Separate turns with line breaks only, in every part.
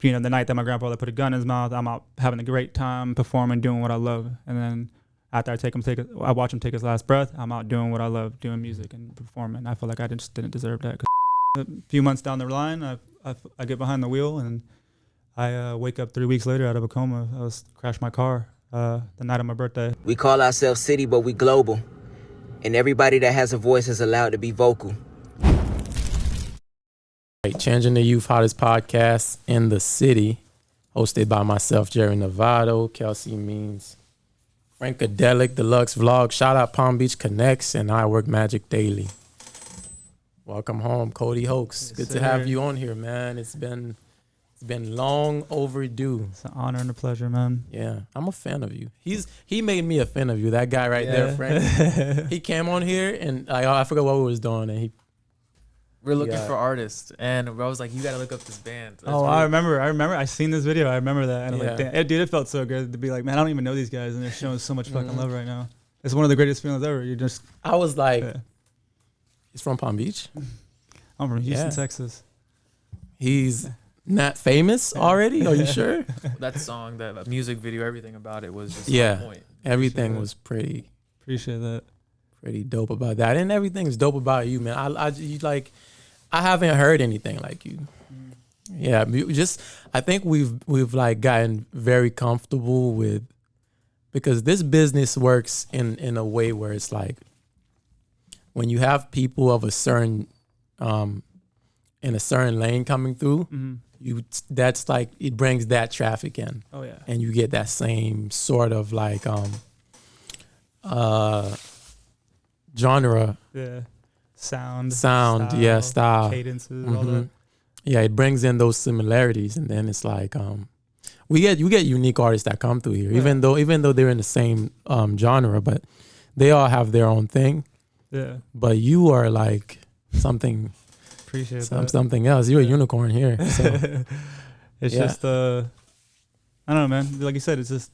you know, the night that my grandfather put a gun in his mouth, I'm out having a great time performing, doing what I love. And then after I watch him take his last breath, I'm out doing what I love, doing music and performing. I feel like I just didn't deserve that. 'Cause a few months down the line, I get behind the wheel and I wake up 3 weeks later out of a coma. I crashed my car the night of my birthday.
We call ourselves CiiiTY, but we global. And everybody that has a voice is allowed to be vocal.
Changing the Youth Hottest podcast in the city, hosted by myself, Jerry Novato, Kelsey Means, Frankadelic, Deluxe Vlog, shout out Palm Beach Connects, and I Work Magic Daily. Welcome home, CodyHoaks.
Yes,
good
sir.
to have you on here, man. It's been long overdue.
It's an honor and a pleasure, man.
Yeah, I'm a fan of you. He made me a fan of you. That guy right there, Frank. He came on here and I forgot what we was doing, and
we're looking for artists, and I was like, you gotta look up this band. That's
I remember. I seen this video. I remember that, and I'm like, damn, dude, it felt so good to be like, man, I don't even know these guys, and they're showing so much fucking love right now. It's one of the greatest feelings ever.
I was like, he's from Palm Beach.
I'm from Houston, Texas.
He's not famous already. Are you sure?
That song, that music video, everything about it was just on point.
Everything was pretty.
Appreciate that.
Pretty dope about that, and everything's dope about you, man. I haven't heard anything like you. Yeah, I think we've like gotten very comfortable with, because this business works in a way where it's like when you have people of a certain in a certain lane coming through, that's like it brings that traffic in.
Oh yeah.
And you get that same sort of like genre.
Yeah. Sound,
style,
cadences, all that.
Yeah, it brings in those similarities, and then it's like you get unique artists that come through here, even though they're in the same genre, but they all have their own thing. Yeah. But you are like something.
Appreciate
something else. You're a unicorn here. So.
It's just I don't know, man. Like you said, it's just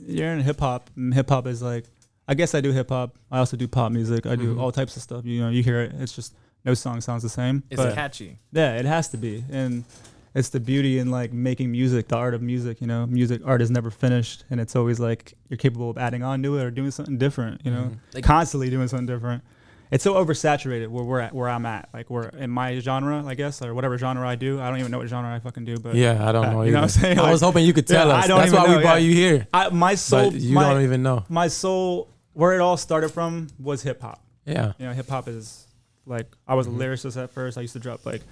you're in hip hop, and hip hop is like, I guess I do hip hop. I also do pop music. I do all types of stuff. You know, you hear it. It's just no song sounds the same.
It's catchy.
Yeah, it has to be, and it's the beauty in like making music, the art of music. You know, art is never finished, and it's always like you're capable of adding on to it or doing something different. You know, like constantly doing something different. It's so oversaturated where I'm at. Like we're in my genre, I guess, or whatever genre I do. I don't even know what genre I fucking do, but
yeah, I don't know.
You know what I'm saying?
I was hoping you could tell us. That's why we brought you here.
My soul,
but you don't even know.
My soul. Where it all started from was hip hop.
Yeah.
You know, hip hop is like, I was a lyricist at first. I used to drop like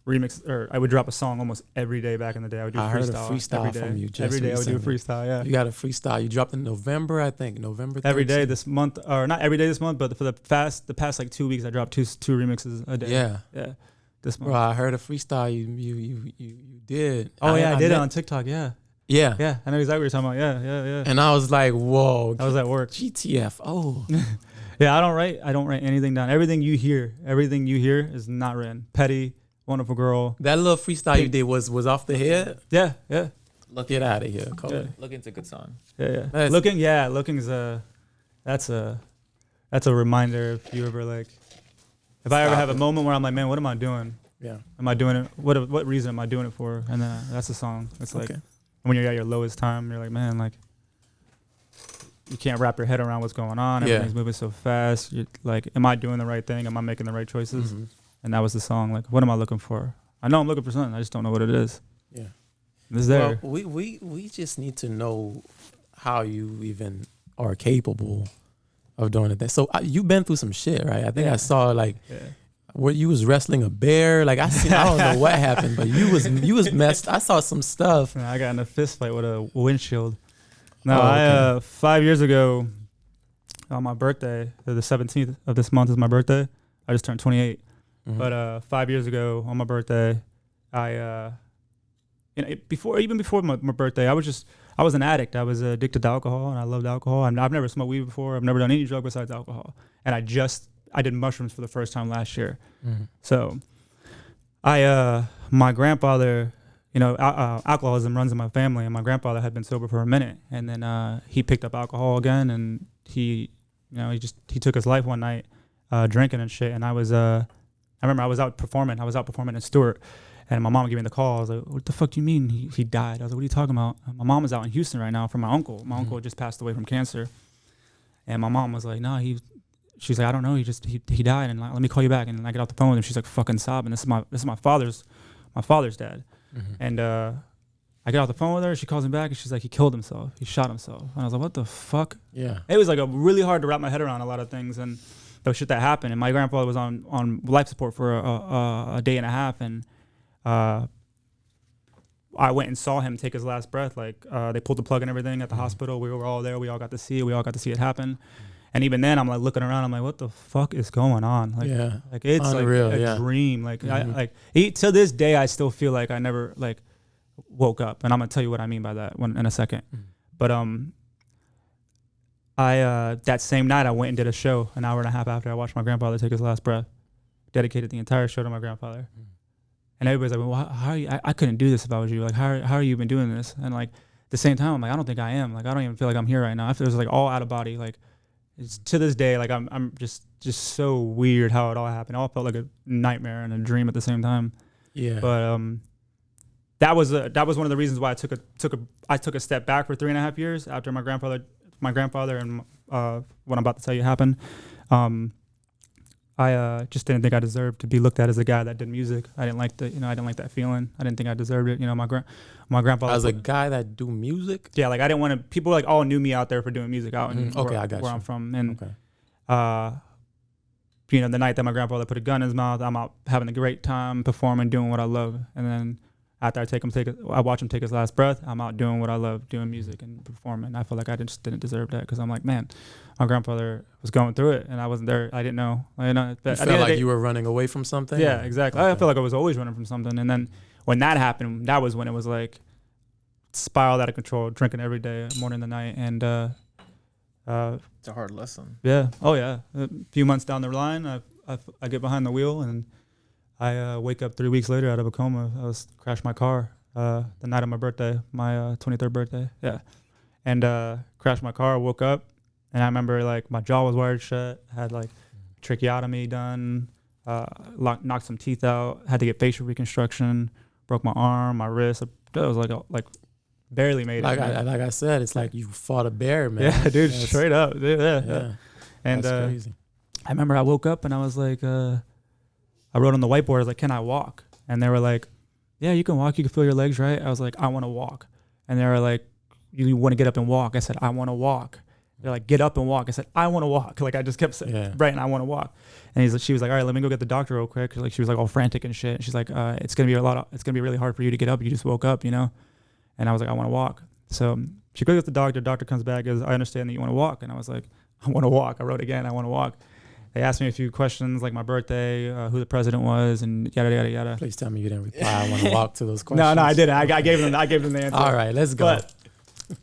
I would drop a song almost every day back in the day. I would do
I heard a freestyle from you just
every day
recently.
I would do a freestyle, yeah.
You got a freestyle. You dropped in November, I think. November 13th.
Every day this month, or not every day this month, but for the past like 2 weeks, I dropped two remixes a day.
Yeah.
Yeah. This month.
Bro, I heard a freestyle you did.
Oh, I did it on TikTok, yeah.
Yeah.
Yeah, I know exactly what you're talking about. Yeah.
And I was like, whoa.
I was at work.
GTF. Oh.
Yeah, I don't write anything down. Everything you hear is not written. Petty, Wonderful Girl.
That little freestyle you did was off the head?
Yeah.
Get out of here, Cody.
Yeah. Looking's a good song.
Yeah. Looking's that's a reminder if you ever like, if I ever have a moment where I'm like, man, what am I doing?
Yeah.
Am I doing it? What reason am I doing it for? And then that's a song. It's like, when you're at your lowest time, you're like, man, like, you can't wrap your head around what's going on. Everything's moving so fast. You're like, am I doing the right thing? Am I making the right choices? And that was the song. Like, what am I looking for? I know I'm looking for something. I just don't know what it is.
Yeah.
It's there.
Well, we just need to know how you even are capable of doing it. So you've been through some shit, right? I think I saw like where you was wrestling a bear. Like I don't know what happened, but you was messed. I saw some stuff.
I got in a fist fight with a windshield. No, 5 years ago on my birthday, the 17th of this month is my birthday. I just turned 28. But 5 years ago on my birthday, before my birthday, I was an addict. I was addicted to alcohol, and I loved alcohol. I've never smoked weed before. I've never done any drug besides alcohol. And I did mushrooms for the first time last year. So my grandfather, alcoholism runs in my family, and my grandfather had been sober for a minute, and then he picked up alcohol again, and he took his life one night drinking and shit. And I remember I was out performing in Stewart, And my mom gave me the call. I was like, what the fuck do you mean he died? I was like, what are you talking about? My mom is out in Houston right now for my uncle. My uncle just passed away from cancer. And my mom was like, no, she's like, I don't know. He died. And like, let me call you back. And I get off the phone with him. She's like fucking sobbing. This is my father's dad. And I get off the phone with her. She calls him back and she's like, he killed himself. He shot himself. And I was like, what the fuck?
Yeah.
It was like really hard to wrap my head around a lot of things and the shit that happened. And my grandfather was on life support for a day and a half. And I went and saw him take his last breath. Like they pulled the plug and everything at the hospital. We were all there. We all got to see it. We all got to see it happen. And even then, I'm like looking around. I'm like, what the fuck is going on? Like, like it's
unreal,
like a dream. Like, to this day, I still feel like I never like woke up. And I'm gonna tell you what I mean by that in a second. But I that same night I went and did a show an hour and a half after I watched my grandfather take his last breath. Dedicated the entire show to my grandfather. And everybody's like, well, how are you? I couldn't do this if I was you. Like, how are you been doing this? And like at the same time, I'm like, I don't think I am. Like, I don't even feel like I'm here right now. I feel like all out of body. Like, it's to this day, like I'm just so weird how it all happened. It all felt like a nightmare and a dream at the same time. Yeah. But that was one of the reasons why I took a step back for 3.5 years after my grandfather and what I'm about to tell you happened. I just didn't think I deserved to be looked at as a guy that did music. I didn't like I didn't like that feeling. I didn't think I deserved it. My grandfather.
As a guy that do music?
Yeah, like I didn't want to. People like all knew me out there for doing music out in
I got
where I'm from. And the night that my grandfather put a gun in his mouth, I'm out having a great time performing, doing what I love. And then after I watch him take his last breath, I'm out doing what I love, doing music and performing. I feel like I just didn't deserve that because I'm like, man, my grandfather was going through it and I wasn't there. I didn't know. You
felt like you were running away from something?
Yeah, exactly. Okay. I feel like I was always running from something. And then when that happened, that was when it was like spiraled out of control, drinking every day, morning and night. And
it's a hard lesson.
Yeah. Oh, yeah. A few months down the line, I get behind the wheel and I wake up 3 weeks later out of a coma. I crashed my car the night of my birthday, my 23rd birthday. Yeah. And crashed my car, woke up, and I remember like my jaw was wired shut, had like tracheotomy done, knocked some teeth out, had to get facial reconstruction, broke my arm, my wrist. It was like barely made it.
Like I said, it's like you fought a bear, man.
Yeah, dude, straight up. Dude, yeah. And
that's crazy.
I remember I woke up and I was like, I wrote on the whiteboard, I was like, can I walk? And they were like, yeah, you can walk. You can feel your legs, right? I was like, I want to walk. And they were like, you want to get up and walk? I said, I want to walk. They're like, get up and walk. I said, I want to walk. Like I just kept saying, right, and I want to walk. And she was like, all right, let me go get the doctor real quick. Like she was like all frantic and shit. She's like, it's gonna be really hard for you to get up. You just woke up, And I was like, I want to walk. So she goes with the doctor. Doctor comes back, goes, I understand that you want to walk. And I was like, I want to walk. I wrote again, I want to walk. They asked me a few questions like my birthday, who the president was, and yada yada yada.
Please tell me you didn't reply. I want to walk to those questions.
No, I didn't. I gave them the answer.
All right, let's go.
But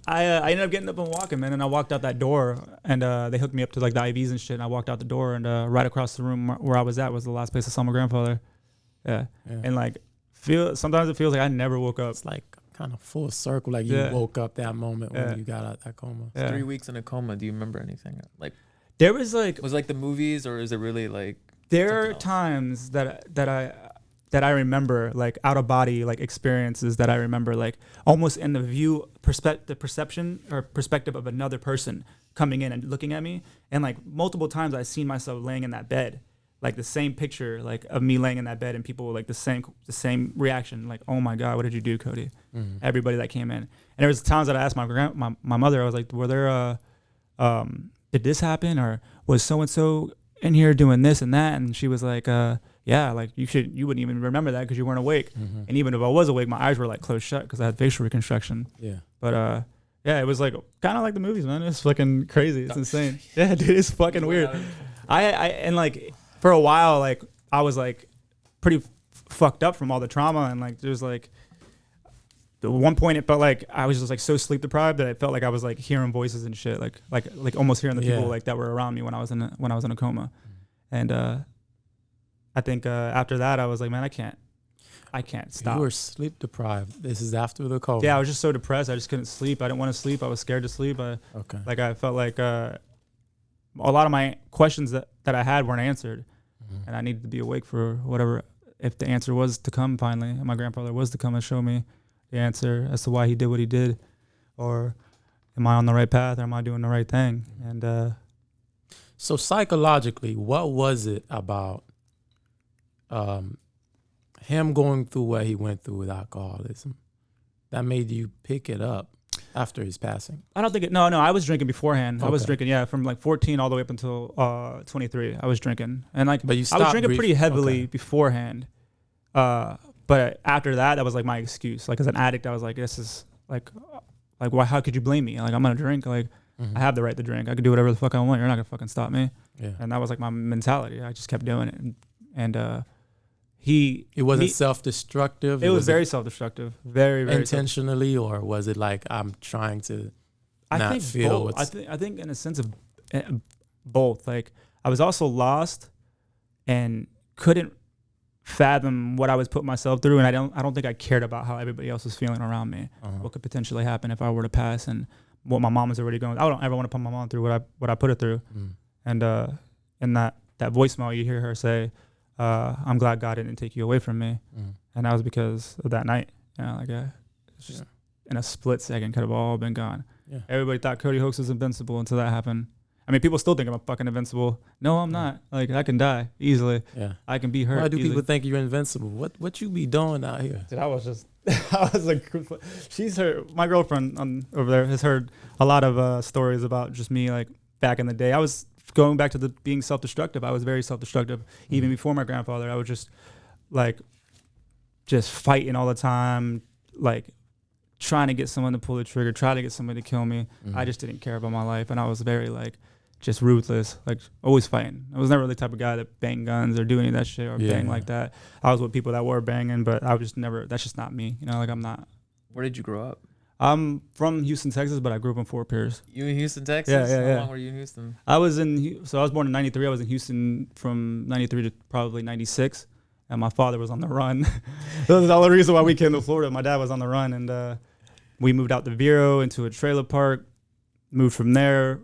I ended up getting up and walking, man, and I walked out that door, and they hooked me up to like the IVs and shit. And I walked out the door, and right across the room where I was at was the last place I saw my grandfather. Yeah. And like sometimes it feels like I never woke up.
It's like kind of full circle, like you woke up that moment when you got out that coma.
3 weeks in a coma. Do you remember anything? Like
there was like
the movies, or is it really like
there are times that I remember like out of body like experiences that I remember like almost in the perception or perspective of another person coming in and looking at me, and like multiple times I've seen myself laying in that bed, like the same picture like of me laying in that bed, and people like the same reaction, like, oh my God, what did you do, Cody? Everybody that came in. And there was times that I asked my mother, I was like, were there did this happen, or was so and so in here doing this and that? And she was like, yeah, like you wouldn't even remember that because you weren't awake. And even if I was awake, my eyes were like closed shut because I had facial reconstruction. Yeah. But yeah, it was like kind of like the movies, man. It's fucking crazy. It's insane. Yeah, dude, it's fucking weird. And like for a while, like I was like pretty fucked up from all the trauma, and like there's like at one point it felt like I was just like so sleep deprived that I felt like I was like hearing voices and shit, like almost hearing the people like that were around me when I was in a coma. And I think after that I was like, man, I can't stop.
You were sleep deprived. This is after the coma.
Yeah, I was just so depressed. I just couldn't sleep. I didn't want to sleep. I was scared to sleep. Like I felt like a lot of my questions that I had weren't answered, and I needed to be awake for whatever if the answer was to come finally, and my grandfather was to come and show me the answer as to why he did what he did, or am I on the right path, or am I doing the right thing? And
so psychologically, what was it about him going through what he went through with alcoholism that made you pick it up after his passing?
I don't think it. No, I was drinking beforehand. I was
Okay.
drinking, from like 14 all the way up until 23. I was drinking, and like
But you
I was
stopped
drinking pretty heavily
okay.
beforehand. But after that was like my excuse. Like as an addict, I was like, this is like why? How could you blame me? Like I'm gonna drink. Like I have the right to drink. I can do whatever the fuck I want. You're not gonna fucking stop me.
Yeah.
And that was like my mentality. I just kept doing it, and
It wasn't self-destructive.
It was very self-destructive. Very, very
intentionally, or was it like I'm trying to
I
not
think
feel
both.
what's
I think in a sense of both. Like I was also lost and couldn't fathom what I was putting myself through, and I don't think I cared about how everybody else was feeling around me. What could potentially happen if I were to pass, and what my mom was already going. I don't ever want to put my mom through what I put her through. And in that voicemail, you hear her say, "I'm glad God didn't take you away from me," and that was because of that night. Like it's just in a split second, could have all been gone.
Yeah.
Everybody thought CodyHoaks was invincible until that happened. I mean, people still think I'm fucking invincible. No, I'm not. Like I can die easily.
Yeah.
I can be hurt.
Why do
easily.
people think you're invincible? What you be doing out here?
Dude, I was just, I was like, my girlfriend over there has heard a lot of stories about just me, like back in the day. I was going back to being self-destructive. I was very self-destructive. Even before my grandfather, I was just fighting all the time, like trying to get someone to pull the trigger, trying to get someone to kill me. I just didn't care about my life. And I was very just ruthless, like always fighting. I was never the type of guy that banged guns or do any of that shit or bang like that. I was with people that were banging, but I was just never, that's just not me. Like I'm not.
Where did you grow up?
I'm from Houston, Texas, but I grew up in Fort Pierce.
You in Houston, Texas?
Yeah.
How long were you in Houston?
I was born in 93. I was in Houston from 93 to probably 96. And my father was on the run. That was the only reason why we came to Florida. My dad was on the run, and we moved out to Vero into a trailer park, moved from there,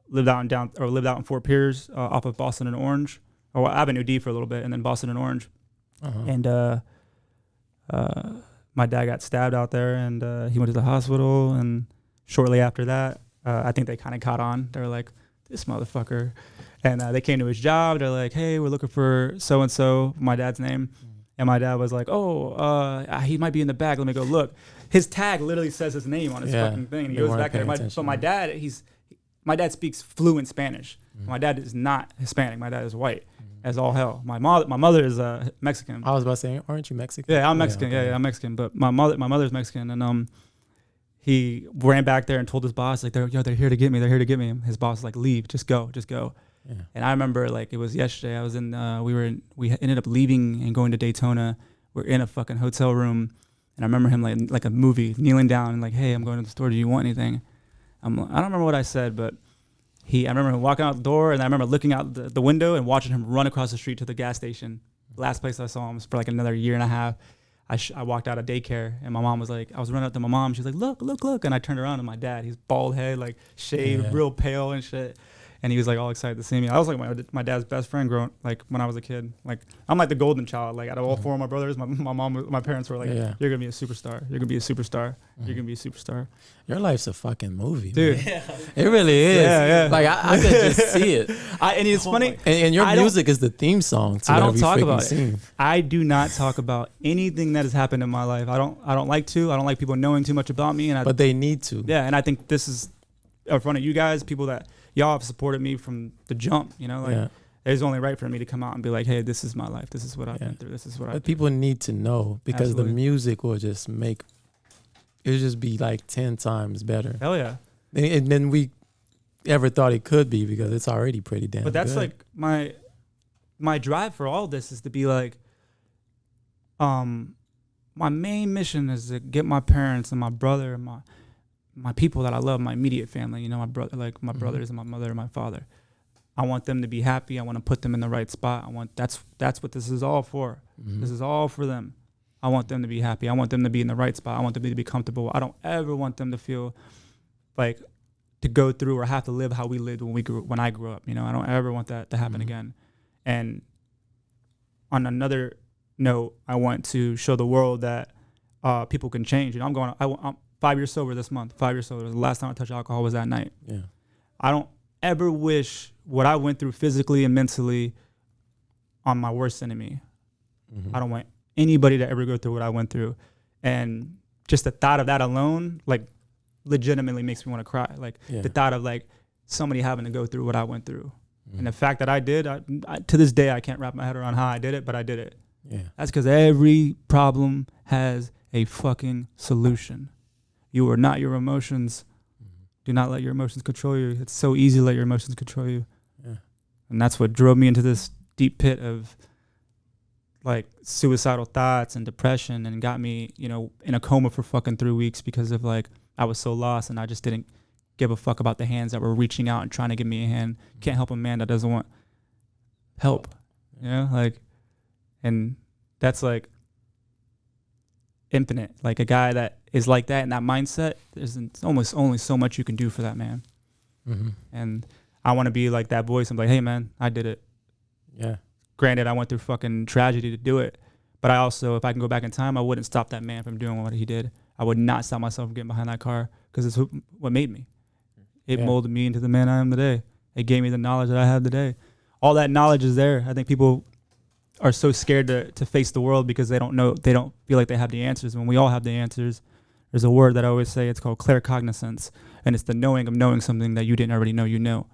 lived out in Fort Pierce off of Boston and Orange, or Avenue D for a little bit, and then Boston and Orange. And my dad got stabbed out there, and he went to the hospital. And shortly after that, I think they kind of caught on. They were like, this motherfucker. And they came to his job. They're like, hey, we're looking for so-and-so, my dad's name. And my dad was like, he might be in the back. Let me go look. His tag literally says his name on his fucking thing. And he goes back there. So my dad speaks fluent Spanish. My dad is not Hispanic. My dad is white as all hell. My mother is Mexican.
I was about to say, aren't you Mexican?
Yeah, I'm Mexican. Yeah, I'm Mexican. But my mother's Mexican. And he ran back there and told his boss, like, they're here to get me. They're here to get me. His boss was like, leave, just go. Yeah. And I remember, like, it was yesterday. I was we ended up leaving and going to Daytona. We're in a fucking hotel room, and I remember him like a movie, kneeling down and like, hey, I'm going to the store. Do you want anything? I don't remember what I said, but I remember him walking out the door, and I remember looking out the window and watching him run across the street to the gas station. Last place I saw him was for like another year and a half. I walked out of daycare, and my mom was like, I was running up to my mom. She was like, look. And I turned around, and my dad, he's bald head, like shaved, real pale and shit. And he was like all excited to see me. I was like my dad's best friend when I was a kid. Like I'm like the golden child. Like out of all four of my brothers, my parents were like, you're gonna be a superstar. You're gonna be a superstar. You're gonna be a superstar.
Your life's a fucking movie,
dude.
Man. It really is. Yeah. Like I could just see it.
And it's funny.
And your music is the theme song to
I don't
every
talk about
scene.
it. I do not talk about anything that has happened in my life. I don't like to. I don't like people knowing too much about me.
But they need to.
Yeah, and I think this is in front of you guys, people that y'all have supported me from the jump. It's only right for me to come out and be like, hey, this is my life. This is what I've been through. This is what I've.
But people need to know, because the music will just it'll just be like 10 times better.
Hell yeah.
And then we ever thought it could be, because it's already pretty damn good.
But that's like my drive for all this is to be like, my main mission is to get my parents and my brother and my people that I love, my immediate family, my brother, like my brothers and my mother and my father. I want them to be happy. I want to put them in the right spot. That's what this is all for. This is all for them. I want them to be happy. I want them to be in the right spot. I want them to be comfortable. I don't ever want them to feel like to go through or have to live how we lived when I grew up. I don't ever want that to happen again. And on another note, I want to show the world that people can change. You know, I'm 5 years sober this month. 5 years sober. The last time I touched alcohol was that night.
Yeah.
I don't ever wish what I went through physically and mentally on my worst enemy. I don't want anybody to ever go through what I went through. And just the thought of that alone, like, legitimately makes me want to cry. Like, the thought of, like, somebody having to go through what I went through. And the fact that I did, I, to this day, I can't wrap my head around how I did it, but I did it.
Yeah.
That's because every problem has a fucking solution. You are not your emotions. Do not let your emotions control you. It's so easy to let your emotions control you.
Yeah.
And that's what drove me into this deep pit of, like, suicidal thoughts and depression, and got me, you know, in a coma for fucking 3 weeks because of, like, I was so lost and I just didn't give a fuck about the hands that were reaching out and trying to give me a hand. Can't help a man that doesn't want help. You know, like, and that's, like, infinite. Like, a guy that is like that in that mindset, there's almost only so much you can do for that man. And I want to be like that voice. I'm like, hey man, I did it.
Yeah.
Granted, I went through fucking tragedy to do it, but I also, if I can go back in time, I wouldn't stop that man from doing what he did. I would not stop myself from getting behind that car, because it's what made me. It molded me into the man I am today. It gave me the knowledge that I have today. All that knowledge is there. I think people are so scared to face the world because they don't know, they don't feel like they have the answers. When we all have the answers, there's a word that I always say, it's called claircognizance. And it's the knowing of knowing something that you didn't already know you know.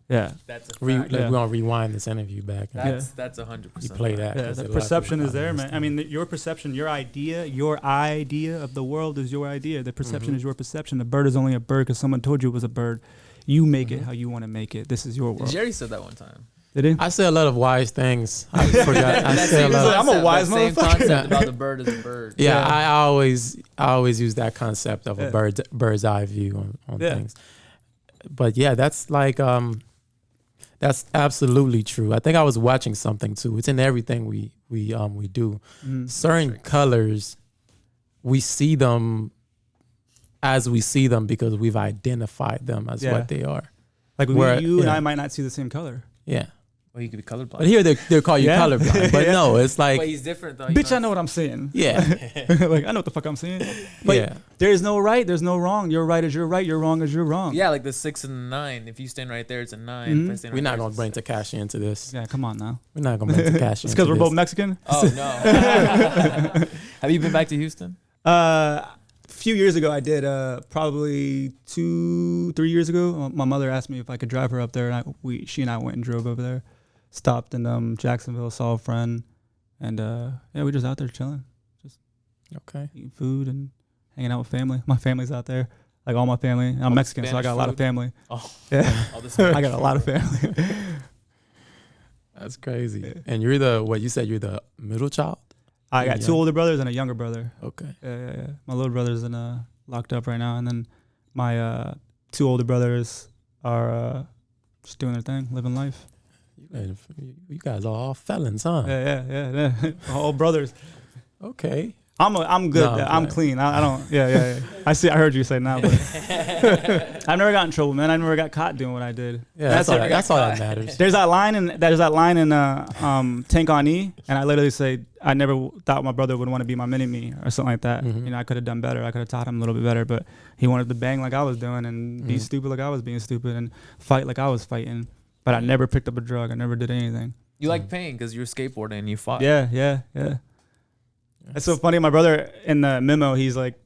Yeah.
That's a fact.
We're going to rewind this interview back.
That's 100%.
You play that.
Yeah, the perception is there, man. I mean, your perception, your idea of the world is your idea. The perception is your perception. The bird is only a bird because someone told you it was a bird. You make it how you want to make it. This is your world.
Jerry said that one time.
Did he?
I say a lot of wise things. I forgot. I say a lot.
I'm a wise
same
motherfucker.
concept about the bird is a bird.
Yeah, I always use that concept of a bird's eye view on things. But yeah, that's like that's absolutely true. I think I was watching something too. It's in everything we do. Certain colors, we see them as we see them because we've identified them as what they are.
Like you and I might not see the same color.
Yeah.
Well, you could be colorblind.
But here they call you colorblind. But no, it's like,
but he's different though.
Bitch, I know what I'm seeing.
Yeah.
Like, I know what the fuck I'm seeing. But there's no right, there's no wrong. Your right is your right, your wrong is your wrong.
Yeah, like the 6 and the 9. If you stand right there, it's a 9. If I stand
We're
right
not
there,
going to bring Takashi into this.
Yeah, come on now.
We're not going to bring Takashi into this.
It's because we're both Mexican?
Oh, no. Have you been back to Houston?
A few years ago, I did. Probably 2-3 years ago, my mother asked me if I could drive her up there, and she and I went and drove over there. Stopped in Jacksonville, saw a friend, and we just out there chilling, just eating food and hanging out with family. My family's out there, like all my family. I'm Mexican, so I got a lot of family.
Oh,
yeah, I got a lot of
food.
family.
That's crazy. Yeah. And you're you're the middle child?
I got 2 older brothers and a younger brother.
Okay.
Yeah. My little brother's locked up right now, and then my 2 older brothers are just doing their thing, living life.
You guys are all felons, huh?
Yeah. All brothers.
Okay.
I'm good.
No,
I'm clean. I don't. Yeah. I heard you say now, but I've never got in trouble, man. I never got caught doing what I did.
Yeah, that's all that matters.
There's that line in Tank on E, and I literally say I never thought my brother would want to be my mini me or something like that. You know, I could have done better. I could have taught him a little bit better, but he wanted to bang like I was doing and be stupid like I was being stupid and fight like I was fighting. But I never picked up a drug. I never did anything.
You like pain because you're skateboarding and you fought.
Yeah. It's so funny. My brother in the memo, he's like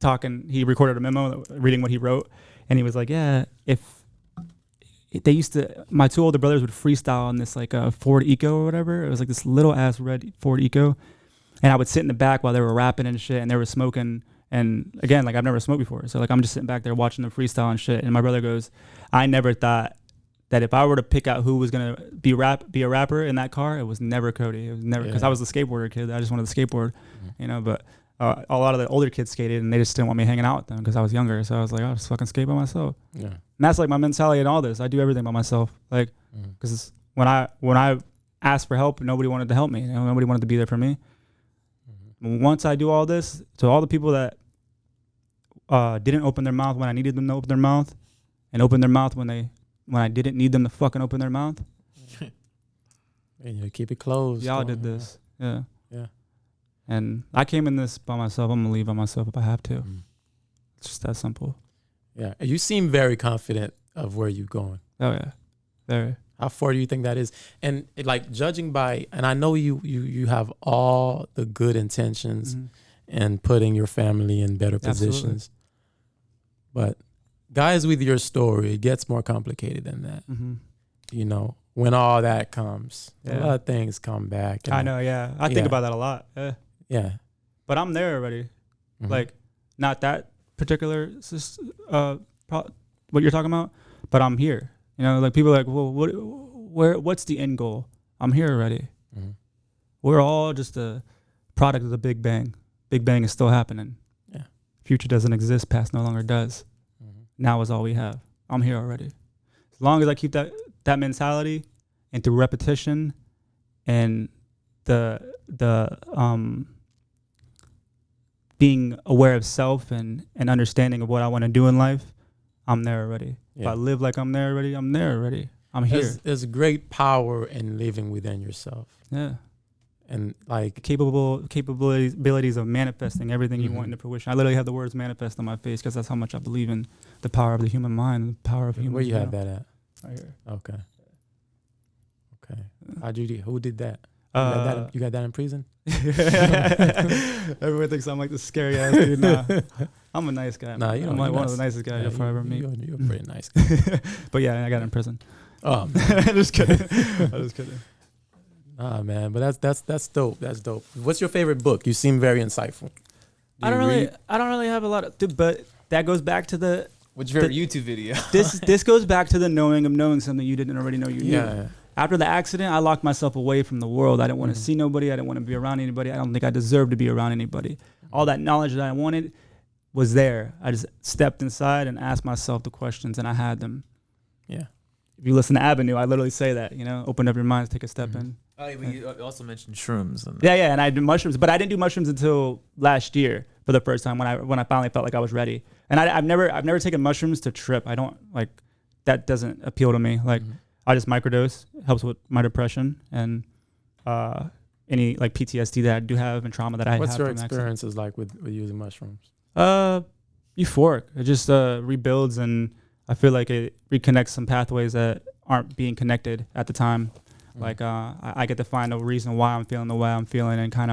talking. He recorded a memo, reading what he wrote, and he was like, "Yeah, if they used to, my 2 older brothers would freestyle on this like a Ford Eco or whatever. It was like this little ass red Ford Eco, and I would sit in the back while they were rapping and shit, and they were smoking. And again, like I've never smoked before, so like I'm just sitting back there watching them freestyle and shit. And my brother goes, "I never thought that if I were to pick out who was gonna be a rapper in that car, it was never Cody. It was never, because I was the skateboarder kid. I just wanted to skateboard, you know. But a lot of the older kids skated, and they just didn't want me hanging out with them because I was younger. So I was like, I'll just fucking skate by myself. Yeah. And that's like my mentality in all this. I do everything by myself, like, because when I asked for help, nobody wanted to help me. You know, nobody wanted to be there for me. Once I do all this, to all the people that didn't open their mouth when I needed them to open their mouth, and open their mouth when I didn't need them to fucking open their mouth.
And you keep it closed.
Y'all did this. Yeah.
Yeah.
And I came in this by myself. I'm gonna leave by myself if I have to.
Mm.
It's just that simple.
Yeah. You seem very confident of where you're going.
Oh yeah, very.
How far do you think that is? And like judging by, and I know you have all the good intentions and putting your family in better positions. But guys, with your story, it gets more complicated than that. You know, when all that comes, a lot of things come back.
I know, yeah. I think about that a lot. Yeah.
Yeah.
But I'm there already. Like, not that particular, what you're talking about, but I'm here. You know, like people are like, well, what's the end goal? I'm here already. We're all just a product of the Big Bang. Big Bang is still happening.
Yeah.
Future doesn't exist, past no longer does. Now is all we have. I'm here already. As long as I keep that mentality, and through repetition and the being aware of self and understanding of what I want to do in life, I'm there already. Yeah. If I live like I'm there already, I'm there already. I'm here.
There's great power in living within yourself.
Yeah.
And like
capabilities of manifesting everything you want into fruition. I literally have the words manifest on my face because that's how much I believe in the power of the human mind and the power of human.
Where you have that at?
Right here.
Okay. Who did that? You got that in prison?
Everyone thinks I'm like the scary ass dude. Nah, I'm a nice guy.
Nah,
I'm like one of the nicest guys you'll probably ever meet.
You're a pretty nice guy.
But yeah, I got in prison.
Oh, man.
Just kidding. I'm just kidding.
Nah, man, but that's dope. That's dope. What's your favorite book? You seem very insightful.
I don't really have a lot of, but that goes back to the.
What's your YouTube video?
this goes back to the knowing of knowing something you didn't already know you knew.
Yeah.
After the accident, I locked myself away from the world. I didn't want to see nobody. I didn't want to be around anybody. I don't think I deserved to be around anybody. All that knowledge that I wanted was there. I just stepped inside and asked myself the questions, and I had them.
Yeah.
If you listen to Avenue, I literally say that, you know, open up your mind, take a step in.
Oh, yeah, but you also mentioned shrooms.
Yeah, and I did mushrooms, but I didn't do mushrooms until last year for the first time when I finally felt like I was ready. And I've never taken mushrooms to trip. I don't like that. Doesn't appeal to me. Like I just microdose. It helps with my depression and any like PTSD that I do have and trauma that I have.
What's your experiences like with using mushrooms?
Euphoric. It just rebuilds, and I feel like it reconnects some pathways that aren't being connected at the time. Like I get to find a reason why I'm feeling the way I'm feeling and kind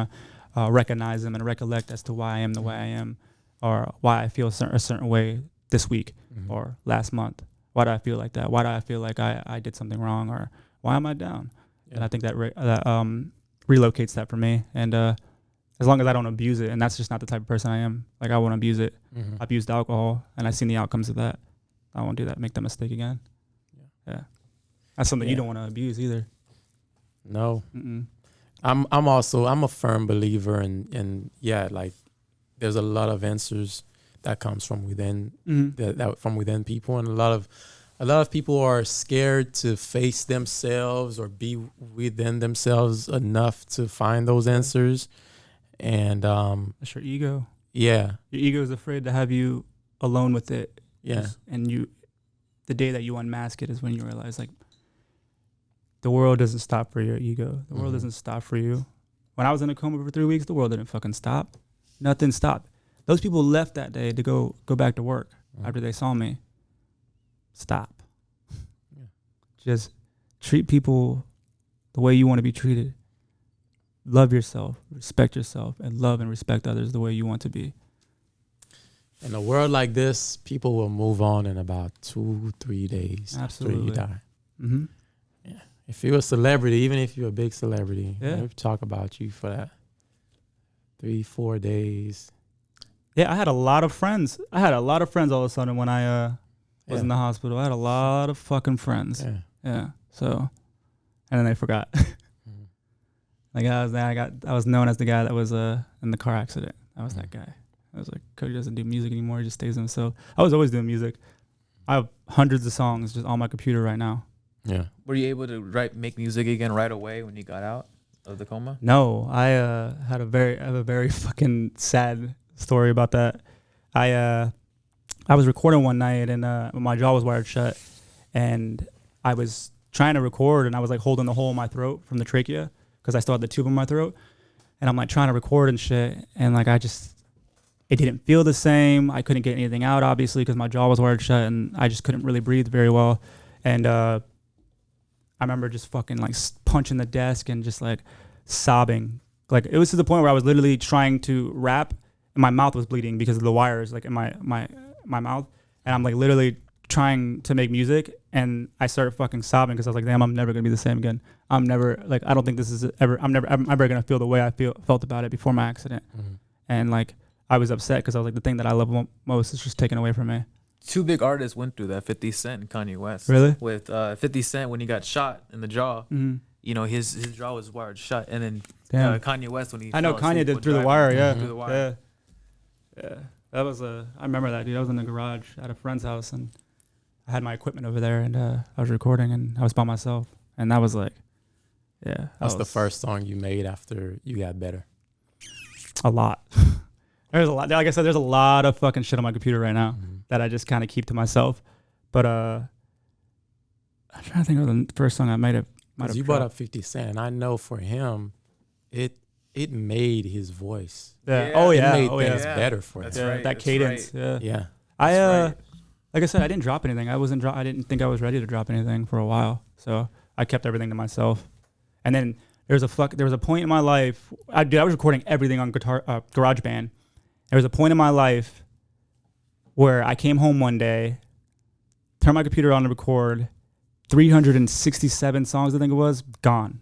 of recognize them and recollect as to why I am the way I am, or why I feel a certain way this week or last month. Why do I feel like that? Why do I feel like I did something wrong, or why am I down? Yeah. And I think that relocates that for me. And as long as I don't abuse it, and that's just not the type of person I am. Like I won't abuse it. I abused alcohol, and I've seen the outcomes of that. I won't do that. Make that mistake again. Yeah. That's something you don't want to abuse either.
No. I'm a firm believer in like there's a lot of answers that comes from within that from within people, and a lot of people are scared to face themselves or be within themselves enough to find those answers. And
that's your ego.
Yeah.
Your ego is afraid to have you alone with it.
Yeah.
And the day that you unmask it is when you realize like the world doesn't stop for your ego. The world doesn't stop for you. When I was in a coma for 3 weeks, the world didn't fucking stop. Nothing stopped. Those people left that day to go back to work after they saw me. Stop. Yeah. Just treat people the way you want to be treated. Love yourself, respect yourself, and love and respect others the way you want to be.
In a world like this, people will move on in about 2-3 days after you die. Yeah. If you're a celebrity, even if you're a big celebrity, we'll talk about you for that 3-4 days.
Yeah, I had a lot of friends. all of a sudden when I was in the hospital. I had a lot of fucking friends. Yeah. So, and then they forgot. Like I was known as the guy that was in the car accident. I was that guy. I was like, Cody doesn't do music anymore. He just stays himself. I was always doing music. I have hundreds of songs just on my computer right now. Yeah.
Were you able to make music again right away when you got out of the coma?
No, I have a very fucking sad story about that. I was recording one night and my jaw was wired shut, and I was trying to record and I was like holding the hole in my throat from the trachea because I still had the tube in my throat, and I'm like trying to record and shit, and like it didn't feel the same. I couldn't get anything out, obviously, because my jaw was wired shut, and I just couldn't really breathe very well. And I remember just fucking like punching the desk and just like sobbing. Like it was to the point where I was literally trying to rap, and my mouth was bleeding because of the wires like in my mouth, and I'm like literally trying to make music, and I started fucking sobbing because I was like, damn, I'm never gonna be the same again. I don't think this is ever. I'm ever gonna feel the way I felt about it before my accident. And like I was upset because I was like, the thing that I love most is just taken away from me.
2 big artists went through that, 50 Cent and Kanye West.
Really?
With 50 Cent, when he got shot in the jaw, you know, his jaw was wired shut. And then Kanye West, when he
I know
fell
Kanye
asleep
did
with
through the
driving,
wire, yeah.
Through the wire.
Yeah. That was I remember that, dude. I was in the garage at a friend's house, and I had my equipment over there, and I was recording, and I was by myself. And that was like, yeah.
That's the first song you made after you got better.
A lot. There's a lot. Like I said, there's a lot of fucking shit on my computer right now that I just kind of keep to myself. But I'm trying to think of the first song I might have.
You brought up 50 Cent, and I know for him, it made his voice.
Yeah. Oh yeah.
It made things better for him.
That's right.
That cadence.
Yeah.
Like I said, I didn't drop anything. I didn't think I was ready to drop anything for a while. So I kept everything to myself. And then there was a point in my life. I was recording everything on GarageBand. There was a point in my life where I came home one day, turned my computer on to record 367 songs, I think it was, gone.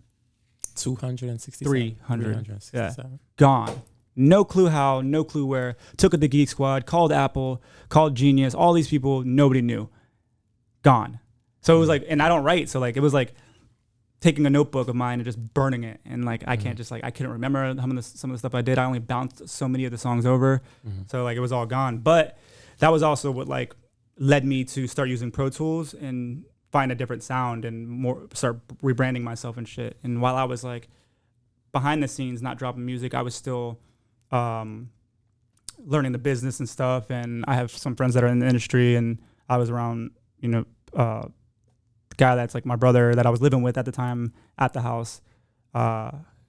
267?
300. Yeah, gone. No clue how, no clue where. Took it to Geek Squad, called Apple, called Genius, all these people, nobody knew. Gone. So it was like, and I don't write, so like it was like taking a notebook of mine and just burning it, and like I can't just like I couldn't remember some of the stuff I did. I only bounced so many of the songs over, so like it was all gone. But that was also what like led me to start using Pro Tools and find a different sound and start rebranding myself and shit. And while I was like behind the scenes, not dropping music, I was still learning the business and stuff. And I have some friends that are in the industry, and I was around, the guy that's like my brother that I was living with at the time at the house.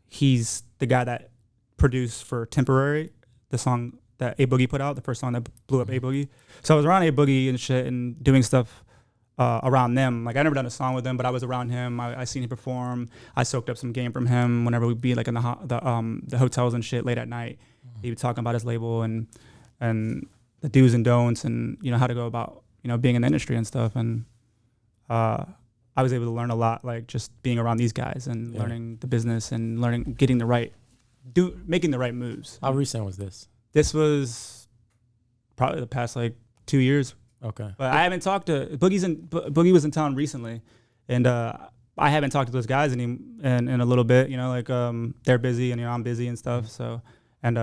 He's the guy that produced for Temporary, the song that A Boogie put out, the first song that blew up A Boogie. So I was around A Boogie and shit and doing stuff around them. Like I never done a song with him, but I was around him. I seen him perform. I soaked up some game from him whenever we'd be like in the hotels and shit late at night. He would talk about his label and the do's and don'ts and how to go about being in the industry and stuff. And I was able to learn a lot, like just being around these guys and learning the business and making the right moves.
How recent was this?
This was probably the past like 2 years.
Okay.
But I haven't talked to Boogie was in town recently, and I haven't talked to those guys in a little bit. They're busy and I'm busy and stuff. So and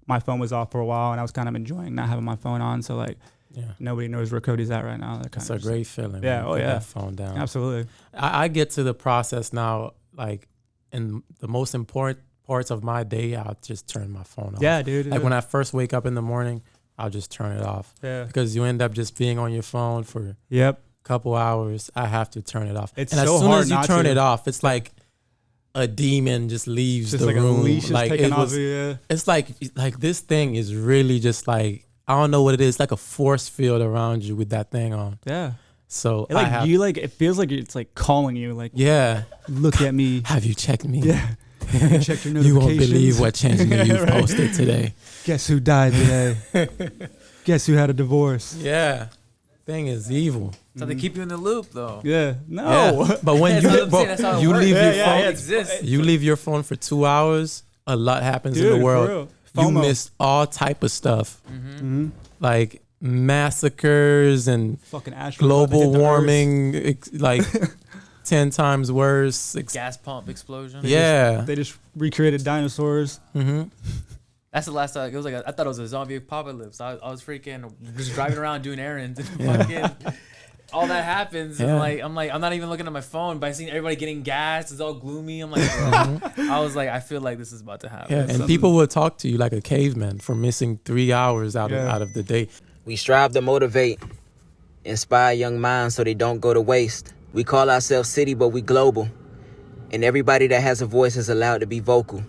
my phone was off for a while, and I was kind of enjoying not having my phone on. So like. Yeah. Nobody knows where Cody's at right now.
It's a great feeling.
Yeah. Oh yeah.
That phone down.
Absolutely.
I get to the process now, like in the most important parts of my day, I'll just turn my phone off.
Yeah, dude.
Like when I first wake up in the morning, I'll just turn it off. Yeah. Because you end up just being on your phone for a couple hours. I have to turn it off.
It's
and
so
as soon
hard
as you
not
turn
to.
it off, it's like a demon just leaves
just
the
like
room.
A leash
like
taken
it was.
Off you,
It's like this thing is really just like. I don't know what it is, like a force field around you with that thing on.
Yeah.
So
it feels like it's like calling you, like look at me.
Have you checked me?
Yeah. You checked your notifications.
You won't believe what changes me you've posted today.
Guess who died today? Guess who had a divorce?
Yeah. Thing is evil.
So they keep you in the loop though.
Yeah. No.
Yeah. But when you leave your phone,
phone,
you leave your phone for 2 hours, a lot happens in the world. You missed all type of stuff, like massacres and
fucking
global warming, like 10 times worse.
Gas pump explosion.
They just recreated dinosaurs.
That's the last time. It was like I thought it was a zombie apocalypse. I was freaking just driving around doing errands and fucking. All that happens, and I'm not even looking at my phone, but I seen everybody getting gas. It's all gloomy. I'm like, I was like, I feel like this is about to happen.
Yeah, and people will talk to you like a caveman for missing 3 hours out of the day.
We strive to motivate, inspire young minds so they don't go to waste. We call ourselves CiiiTY, but we global. And everybody that has a voice is allowed to be vocal.